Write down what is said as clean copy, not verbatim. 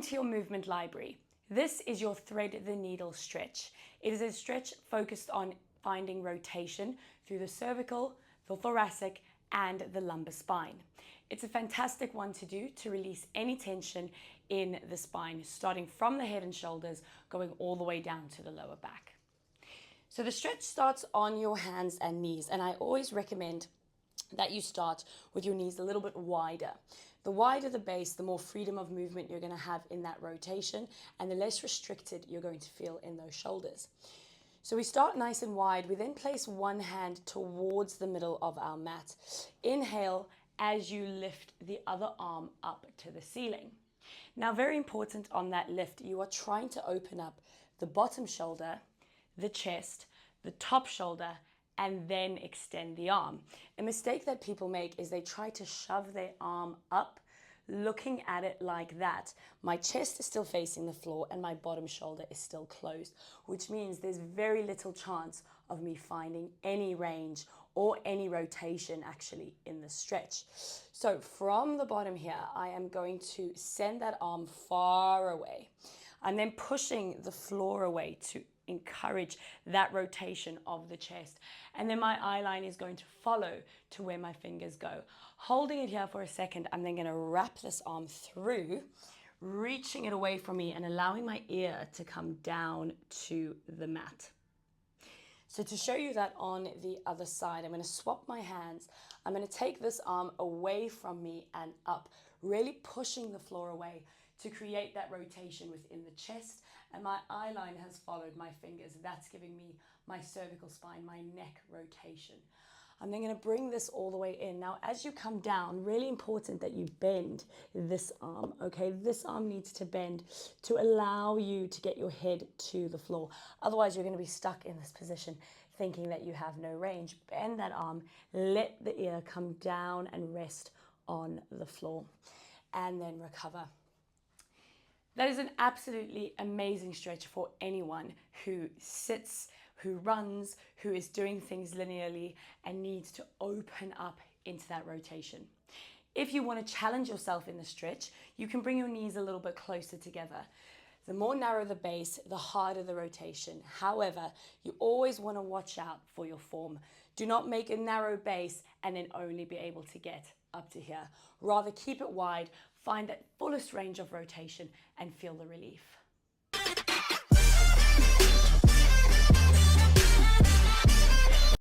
to your movement library. This is your thread the needle stretch. It is a stretch focused on finding rotation through the cervical, the thoracic, and the lumbar spine. It's a fantastic one to do to release any tension in the spine, starting from the head and shoulders, going all the way down to the lower back. So the stretch starts on your hands and knees, and I always recommend that you start with your knees a little bit wider. The wider the base, the more freedom of movement you're going to have in that rotation, and the less restricted you're going to feel in those shoulders. So we start nice and wide. We then place one hand towards the middle of our mat. Inhale as you lift the other arm up to the ceiling. Now, very important on that lift, you are trying to open up the bottom shoulder, the chest, the top shoulder, and then extend the arm. A mistake that people make is they try to shove their arm up, looking at it like that. My chest is still facing the floor and my bottom shoulder is still closed, which means there's very little chance of me finding any range or any rotation actually in the stretch. So from the bottom here, I am going to send that arm far away. I'm then pushing the floor away to encourage that rotation of the chest. And then my eye line is going to follow to where my fingers go. Holding it here for a second, I'm then going to wrap this arm through, reaching it away from me and allowing my ear to come down to the mat. So to show you that on the other side, I'm going to swap my hands. I'm going to take this arm away from me and up, really pushing the floor away to create that rotation within the chest, and my eye line has followed my fingers. That's giving me my cervical spine, my neck rotation. I'm then going to bring this all the way in. Now, as you come down, really important that you bend this arm, okay? This arm needs to bend to allow you to get your head to the floor. Otherwise, you're going to be stuck in this position thinking that you have no range. Bend that arm, let the ear come down and rest on the floor, and then recover. That is an absolutely amazing stretch for anyone who sits, who runs, who is doing things linearly and needs to open up into that rotation. If you want to challenge yourself in the stretch, you can bring your knees a little bit closer together. The more narrow the base, the harder the rotation. However, you always want to watch out for your form. Do not make a narrow base and then only be able to get up to here. Rather keep it wide, find that fullest range of rotation and feel the relief.